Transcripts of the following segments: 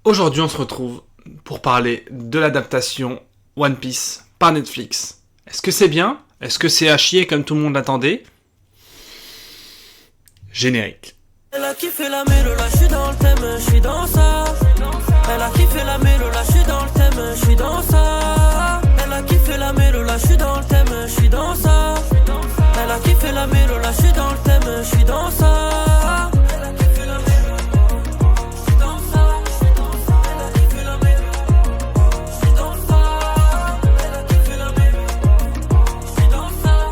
Aujourd'hui, on se retrouve pour parler de l'adaptation One Piece par Netflix. Est-ce que c'est bien? Est-ce que c'est à chier comme tout le monde l'attendait? Générique. Elle a kiffé la mélo, là j'suis dans le thème, j'suis dans ça. Elle a kiffé la mélo, là j'suis dans le thème, j'suis dans ça. Elle a kiffé la mélo, là j'suis dans le thème, j'suis dans ça. Elle a kiffé la mélo, là j'suis dans le thème, j'suis dans ça. Elle a kiffé la mélo, j'suis dans ça. Elle a kiffé la mélo, j'suis dans ça. Elle a kiffé la mélo, j'suis dans ça.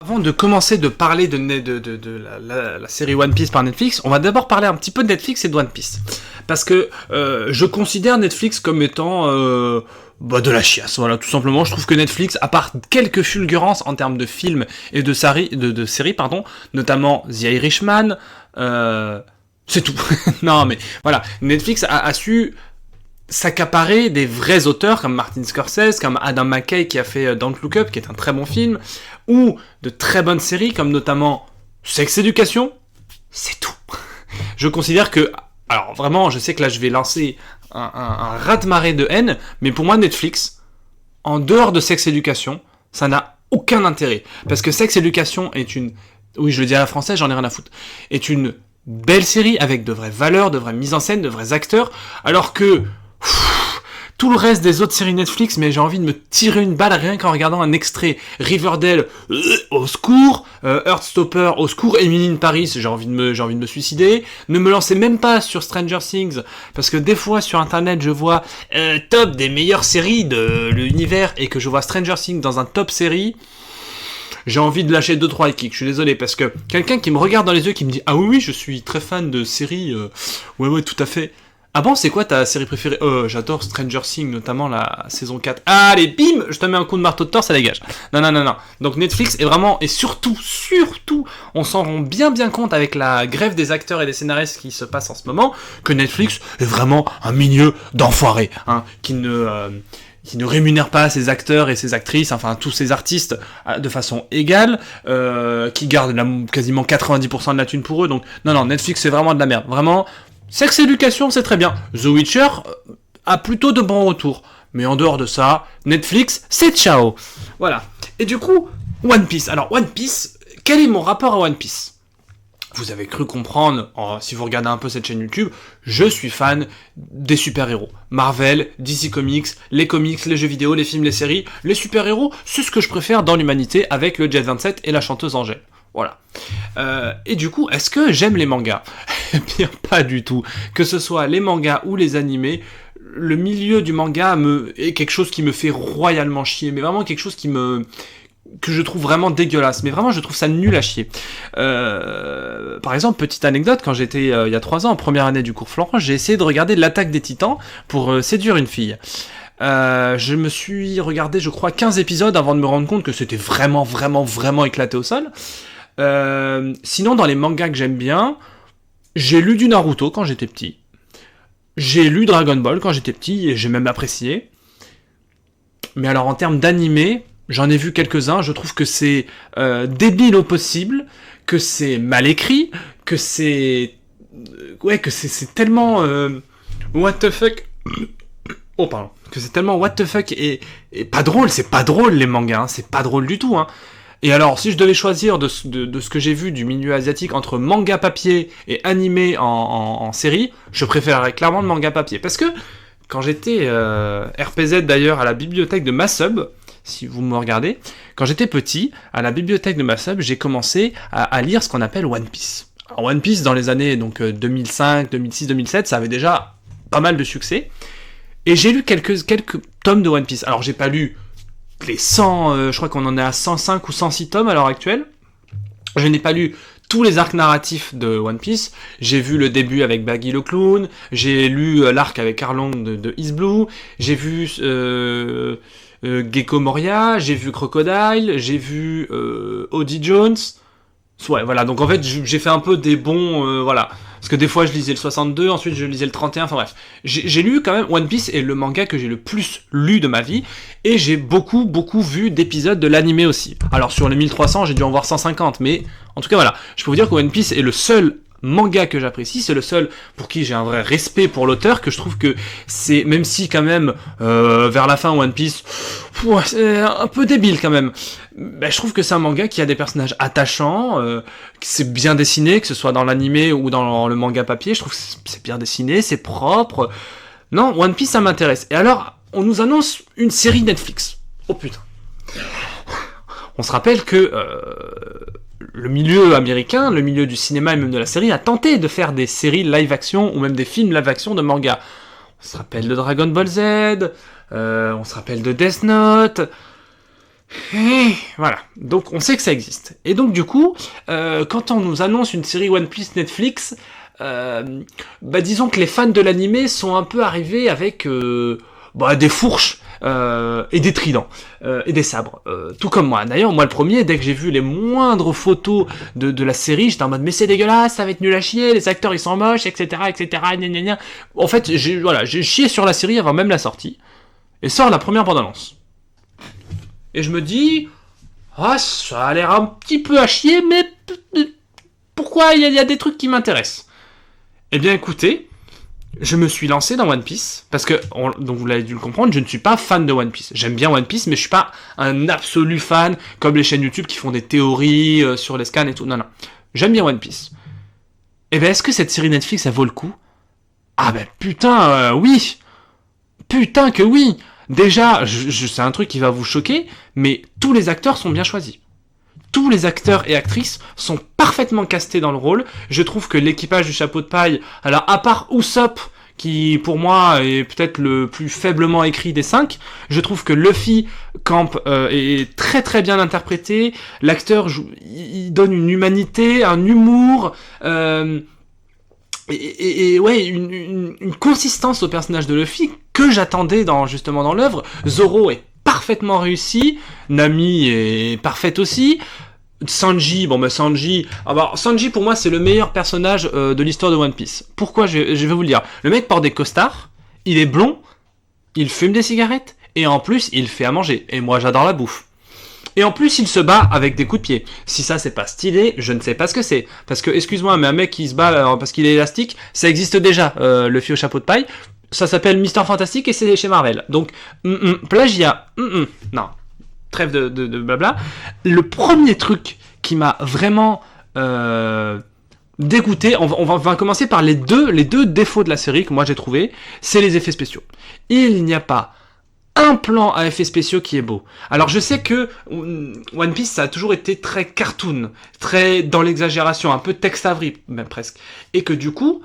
Avant de commencer de parler de la série One Piece par Netflix, on va d'abord parler un petit peu de Netflix et de One Piece. Parce que je considère Netflix comme étant de la chiasse. Voilà, tout simplement. Je trouve que Netflix, à part quelques fulgurances en termes de films et de séries, notamment The Irishman, c'est tout. Non, mais voilà, Netflix a su s'accaparer des vrais auteurs comme Martin Scorsese, comme Adam McKay qui a fait Don't Look Up, qui est un très bon film, ou de très bonnes séries comme notamment Sex Education. C'est tout. Je considère que, alors vraiment, je sais que là je vais lancer un raz-de-marée de haine, mais pour moi Netflix, en dehors de Sex Education, ça n'a aucun intérêt. Parce que Sex Education est une, oui je le dis à la française, j'en ai rien à foutre, est une belle série avec de vraies valeurs, de vraies mises en scène, de vrais acteurs, alors que tout le reste des autres séries Netflix, mais j'ai envie de me tirer une balle rien qu'en regardant un extrait. Riverdale, au secours. Heartstopper, au secours. Emily in Paris, j'ai envie de me suicider. Ne me lancez même pas sur Stranger Things, parce que des fois sur internet je vois top des meilleures séries de l'univers et que je vois Stranger Things dans un top série. J'ai envie de lâcher 2-3 kicks, je suis désolé, parce que quelqu'un qui me regarde dans les yeux, qui me dit « Ah oui, je suis très fan de séries, ouais, tout à fait. » Ah bon, c'est quoi ta série préférée? J'adore Stranger Things, notamment la saison 4. Allez, bim, je te mets un coup de marteau de torse, ça dégage. Non. Donc Netflix est vraiment, et surtout, on s'en rend bien compte avec la grève des acteurs et des scénaristes qui se passe en ce moment, que Netflix est vraiment un milieu d'enfoirés, hein, qui ne rémunère pas ses acteurs et ses actrices, enfin tous ces artistes de façon égale, qui gardent quasiment 90% de la thune pour eux. Donc non, Netflix c'est vraiment de la merde. Vraiment, Sex Education c'est très bien. The Witcher a plutôt de bons retours. Mais en dehors de ça, Netflix c'est ciao. Voilà. Et du coup, One Piece. Alors One Piece, quel est mon rapport à One Piece ? Vous avez cru comprendre, si vous regardez un peu cette chaîne YouTube, je suis fan des super-héros. Marvel, DC Comics, les jeux vidéo, les films, les séries. Les super-héros, c'est ce que je préfère dans l'humanité avec le Jet 27 et la chanteuse Angèle. Voilà. Et du coup, est-ce que j'aime les mangas ? Eh bien, pas du tout. Que ce soit les mangas ou les animés, le milieu du manga est quelque chose qui me fait royalement chier. Mais vraiment quelque chose que je trouve vraiment dégueulasse, mais vraiment je trouve ça nul à chier. Par exemple, petite anecdote, quand j'étais il y a 3 ans, en première année du cours Florent, j'ai essayé de regarder l'Attaque des Titans pour séduire une fille. Je me suis regardé, je crois, 15 épisodes avant de me rendre compte que c'était vraiment éclaté au sol. Sinon, dans les mangas que j'aime bien, j'ai lu du Naruto quand j'étais petit. J'ai lu Dragon Ball quand j'étais petit, et j'ai même apprécié. Mais alors, en termes d'animé, j'en ai vu quelques-uns, je trouve que c'est débile au possible, que c'est mal écrit, que c'est... que c'est tellement... what the fuck... Oh, pardon. Que c'est tellement what the fuck et pas drôle, c'est pas drôle les mangas, hein, c'est pas drôle du tout, hein. Et alors, si je devais choisir de ce que j'ai vu du milieu asiatique entre manga papier et animé en série, je préférerais clairement le manga papier. Parce que, quand j'étais RPZ d'ailleurs à la bibliothèque de ma sub, si vous me regardez, quand j'étais petit, à la bibliothèque de ma sub, j'ai commencé à lire ce qu'on appelle One Piece. Alors, One Piece, dans les années donc 2005, 2006, 2007, ça avait déjà pas mal de succès. Et j'ai lu quelques tomes de One Piece. Alors, j'ai pas lu les 100, je crois qu'on en est à 105 ou 106 tomes à l'heure actuelle. Je n'ai pas lu tous les arcs narratifs de One Piece. J'ai vu le début avec Baggy le Clown, j'ai lu l'arc avec Arlong de East Blue, j'ai vu Gecko Moria, j'ai vu Crocodile, j'ai vu Odie Jones. Ouais, voilà, donc en fait, j'ai fait un peu des bons, voilà. Parce que des fois, je lisais le 62, ensuite je lisais le 31, enfin bref. J'ai lu quand même, One Piece est le manga que j'ai le plus lu de ma vie, et j'ai beaucoup vu d'épisodes de l'anime aussi. Alors sur les 1300, j'ai dû en voir 150, mais en tout cas voilà. Je peux vous dire que One Piece est le seul manga que j'apprécie, c'est le seul pour qui j'ai un vrai respect pour l'auteur, que je trouve que c'est, même si quand même vers la fin One Piece c'est un peu débile quand même, je trouve que c'est un manga qui a des personnages attachants, que c'est bien dessiné, que ce soit dans l'animé ou dans le manga papier, je trouve que c'est bien dessiné, c'est propre. Non, One Piece ça m'intéresse. Et alors on nous annonce une série Netflix. Oh putain. On se rappelle que le milieu américain, le milieu du cinéma et même de la série a tenté de faire des séries live-action ou même des films live-action de manga. On se rappelle de Dragon Ball Z, on se rappelle de Death Note. Et voilà, donc on sait que ça existe. Et donc du coup, quand on nous annonce une série One Piece Netflix, disons que les fans de l'anime sont un peu arrivés avec des fourches. Et des tridents, et des sabres, tout comme moi. D'ailleurs, moi le premier, dès que j'ai vu les moindres photos de la série, j'étais en mode mais c'est dégueulasse, ça va être nul à chier, les acteurs ils sont moches, etc. Gna gna gna. En fait, j'ai chié sur la série avant même la sortie, et sort la première bande-annonce. Et je me dis, ça a l'air un petit peu à chier, mais pourquoi il y a des trucs qui m'intéressent. Eh bien écoutez, je me suis lancé dans One Piece, parce que, donc vous l'avez dû le comprendre, je ne suis pas fan de One Piece. J'aime bien One Piece, mais je suis pas un absolu fan, comme les chaînes YouTube qui font des théories sur les scans et tout. Non. J'aime bien One Piece. Et est-ce que cette série Netflix, ça vaut le coup ? Ah putain, oui. Putain que oui. Déjà, c'est un truc qui va vous choquer, mais tous les acteurs sont bien choisis. Tous les acteurs et actrices sont parfaitement castés dans le rôle. Je trouve que l'équipage du chapeau de paille, alors à part Usopp, qui pour moi est peut-être le plus faiblement écrit des 5, je trouve que Luffy Camp est très très bien interprété. L'acteur il donne une humanité, un humour, une consistance au personnage de Luffy que j'attendais justement dans l'œuvre. Zoro est parfaitement réussi, Nami est parfaite aussi, Sanji, Sanji pour moi c'est le meilleur personnage de l'histoire de One Piece. Pourquoi je vais vous le dire. Le mec porte des costards, il est blond, il fume des cigarettes, et en plus il fait à manger, et moi j'adore la bouffe. Et en plus il se bat avec des coups de pied. Si ça c'est pas stylé, je ne sais pas ce que c'est. Parce que, excuse-moi, mais un mec qui se bat parce qu'il est élastique, ça existe déjà, le fille au chapeau de paille. Ça s'appelle Mister Fantastic et c'est chez Marvel. Donc, plagiat, non. Trêve de blabla. Le premier truc qui m'a vraiment dégoûté, on va commencer par les deux défauts de la série que moi j'ai trouvé, c'est les effets spéciaux. Il n'y a pas un plan à effets spéciaux qui est beau. Alors je sais que One Piece ça a toujours été très cartoon, très dans l'exagération, un peu Tex Avery même presque. Et que du coup,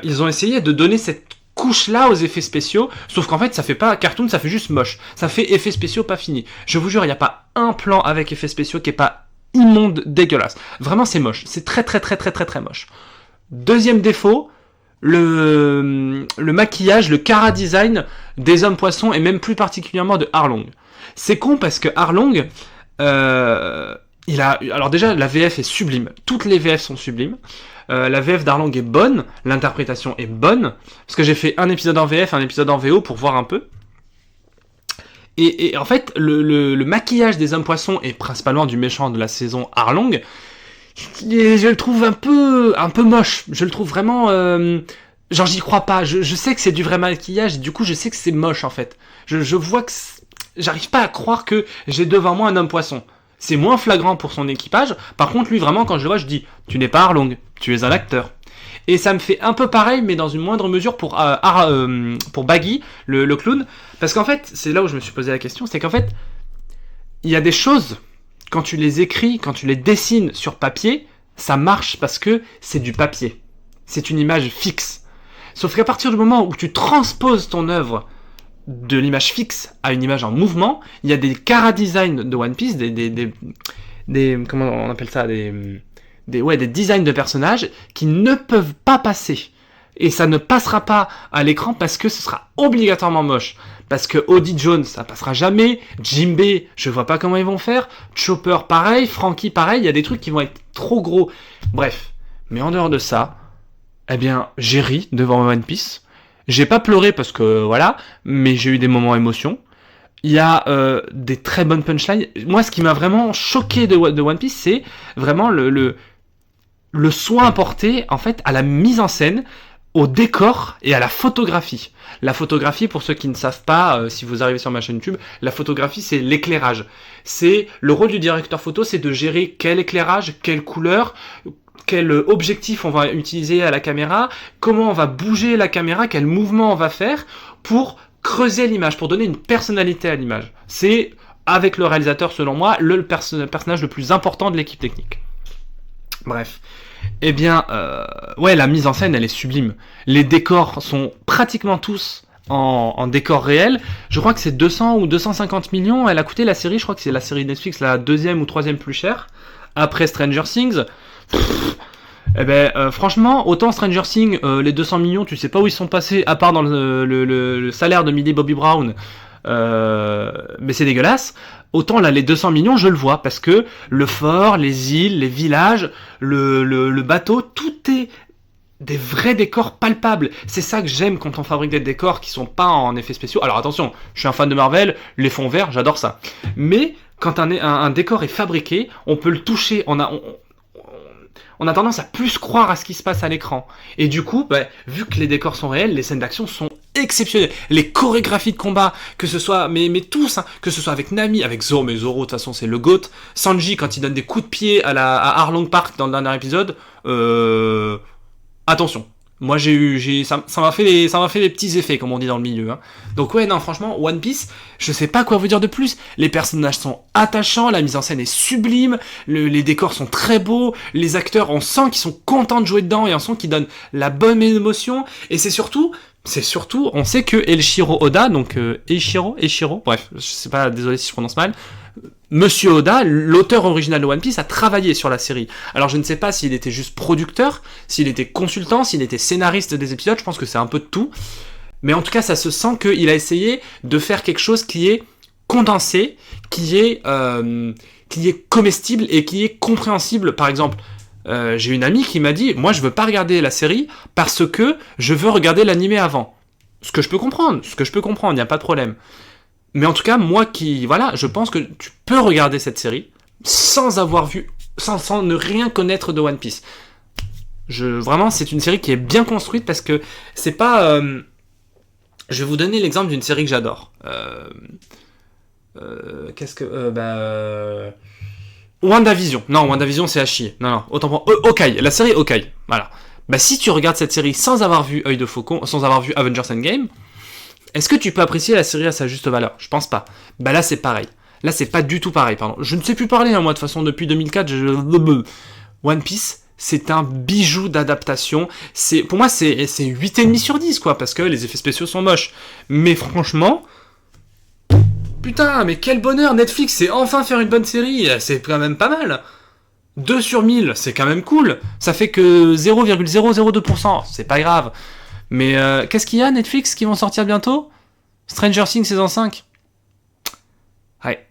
ils ont essayé de donner cette couche-là aux effets spéciaux, sauf qu'en fait ça fait pas cartoon, ça fait juste moche. Ça fait effets spéciaux pas fini. Je vous jure, il n'y a pas un plan avec effets spéciaux qui est pas immonde, dégueulasse. Vraiment c'est moche, c'est très moche. Deuxième défaut, le maquillage, le chara design des hommes poissons et même plus particulièrement de Arlong. C'est con parce que Arlong, alors déjà la VF est sublime, toutes les VF sont sublimes. La VF d'Arlong est bonne, l'interprétation est bonne, parce que j'ai fait un épisode en VF, un épisode en VO pour voir un peu. Et en fait, le maquillage des hommes poissons et principalement du méchant de la saison Arlong, je le trouve un peu moche. Je le trouve vraiment, genre j'y crois pas. Je sais que c'est du vrai maquillage, et du coup je sais que c'est moche en fait. Je vois que j'arrive pas à croire que j'ai devant moi un homme poisson. C'est moins flagrant pour son équipage. Par contre, lui, vraiment, quand je le vois, je dis « Tu n'es pas Arlong, tu es un acteur. » Et ça me fait un peu pareil, mais dans une moindre mesure pour Baggy, le clown. Parce qu'en fait, c'est là où je me suis posé la question, c'est qu'en fait, il y a des choses, quand tu les écris, quand tu les dessines sur papier, ça marche parce que c'est du papier. C'est une image fixe. Sauf qu'à partir du moment où tu transposes ton œuvre de l'image fixe à une image en mouvement, il y a des chara design de One Piece, des comment on appelle ça, des designs de personnages qui ne peuvent pas passer. Et ça ne passera pas à l'écran parce que ce sera obligatoirement moche. parce que Odie Jones, ça passera jamais. Jinbe, je vois pas comment ils vont faire. Chopper, pareil. Frankie, pareil. Il y a des trucs qui vont être trop gros. Bref. Mais en dehors de ça, eh bien, j'ai ri devant One Piece. J'ai pas pleuré parce que, voilà, mais j'ai eu des moments émotion. Il y a des très bonnes punchlines. Moi, ce qui m'a vraiment choqué de One Piece, c'est vraiment le soin apporté, en fait, à la mise en scène, au décor et à la photographie. La photographie, pour ceux qui ne savent pas, si vous arrivez sur ma chaîne YouTube, la photographie, c'est l'éclairage. C'est le rôle du directeur photo, c'est de gérer quel éclairage, quelle couleur, quel objectif on va utiliser à la caméra, comment on va bouger la caméra, quel mouvement on va faire pour creuser l'image, pour donner une personnalité à l'image. C'est, avec le réalisateur, selon moi, le personnage le plus important de l'équipe technique. Bref. Eh bien, ouais, la mise en scène, elle est sublime. Les décors sont pratiquement tous en décor réel. Je crois que c'est 200 ou 250 millions. Elle a coûté la série, je crois que c'est la série Netflix la deuxième ou troisième plus chère, après Stranger Things. Eh ben, franchement, autant Stranger Things, les 200 millions, tu sais pas où ils sont passés, à part dans le salaire de Millie Bobby Brown. Mais c'est dégueulasse. Autant là, les 200 millions, je le vois, parce que le fort, les îles, les villages, le bateau, tout est des vrais décors palpables. C'est ça que j'aime quand on fabrique des décors qui sont pas en effets spéciaux. Alors attention, je suis un fan de Marvel, les fonds verts, j'adore ça. Mais quand un décor est fabriqué, on peut le toucher, on a tendance à plus croire à ce qui se passe à l'écran. Et du coup, bah, vu que les décors sont réels, les scènes d'action sont exceptionnelles. Les chorégraphies de combat, que ce soit, mais tous, hein, que ce soit avec Nami, avec Zoro, mais Zoro, de toute façon, c'est le GOAT. Sanji, quand il donne des coups de pied à Arlong Park dans le dernier épisode, attention. Moi, ça m'a fait des petits effets, comme on dit dans le milieu, hein. Donc ouais, non, franchement, One Piece, je sais pas quoi vous dire de plus. Les personnages sont attachants, la mise en scène est sublime, les décors sont très beaux, les acteurs, on sent qu'ils sont contents de jouer dedans et on sent qu'ils donnent la bonne émotion. Et c'est surtout, on sait que Eiichiro Oda, donc Eiichiro, bref, je sais pas, désolé si je prononce mal. Monsieur Oda, l'auteur original de One Piece, a travaillé sur la série. Alors je ne sais pas s'il était juste producteur, s'il était consultant, s'il était scénariste des épisodes, je pense que c'est un peu de tout. Mais en tout cas, ça se sent qu'il a essayé de faire quelque chose qui est condensé, qui est comestible et qui est compréhensible. Par exemple, j'ai une amie qui m'a dit « Moi, je veux pas regarder la série parce que je veux regarder l'animé avant. » Ce que je peux comprendre, il n'y a pas de problème. Mais en tout cas, moi je pense que tu peux regarder cette série sans avoir vu, sans ne rien connaître de One Piece. Vraiment, c'est une série qui est bien construite parce que c'est pas... je vais vous donner l'exemple d'une série que j'adore. WandaVision. Non, WandaVision, c'est à chier. Non, autant pour... Hawkeye, la série Hawkeye. Voilà. Bah, si tu regardes cette série sans avoir vu Œil de Faucon, sans avoir vu Avengers Endgame, est-ce que tu peux apprécier la série à sa juste valeur ? Je pense pas. Bah là, c'est pareil. Là, c'est pas du tout pareil, pardon. Je ne sais plus parler, hein, moi, de toute façon, depuis 2004, One Piece, c'est un bijou d'adaptation. Pour moi, c'est 8,5 sur 10, quoi, parce que les effets spéciaux sont moches. Mais franchement... Putain, mais quel bonheur, Netflix sait enfin faire une bonne série. C'est quand même pas mal. 2 sur 1000, c'est quand même cool. Ça fait que 0,002%. C'est pas grave. Mais qu'est-ce qu'il y a, Netflix, qui vont sortir bientôt ? Stranger Things saison 5. Ouais.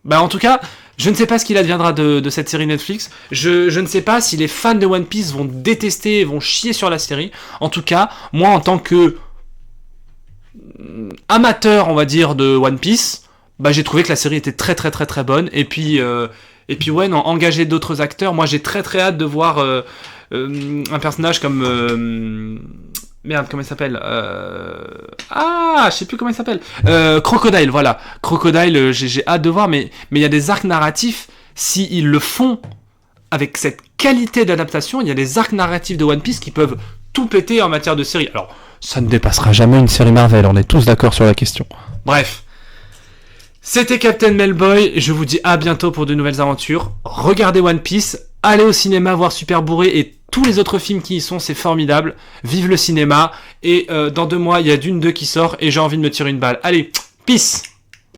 Bah en tout cas, je ne sais pas ce qu'il adviendra de cette série Netflix. Je ne sais pas si les fans de One Piece vont détester, vont chier sur la série. En tout cas, moi en tant que amateur, on va dire, de One Piece, bah j'ai trouvé que la série était très très très très bonne. Et puis ouais, non, engager d'autres acteurs. Moi j'ai très très hâte de voir un personnage comme... Merde, comment il s'appelle je sais plus comment il s'appelle. Crocodile, voilà. Crocodile, j'ai hâte de voir, mais il y a des arcs narratifs, s'ils le font avec cette qualité d'adaptation, il y a des arcs narratifs de One Piece qui peuvent tout péter en matière de série. Alors, ça ne dépassera jamais une série Marvel, on est tous d'accord sur la question. Bref. C'était Captain Melboy, je vous dis à bientôt pour de nouvelles aventures. Regardez One Piece, allez au cinéma voir Super Bourré et tous les autres films qui y sont, c'est formidable. Vive le cinéma, et dans 2 mois, il y a Dune 2 qui sort et j'ai envie de me tirer une balle. Allez, peace!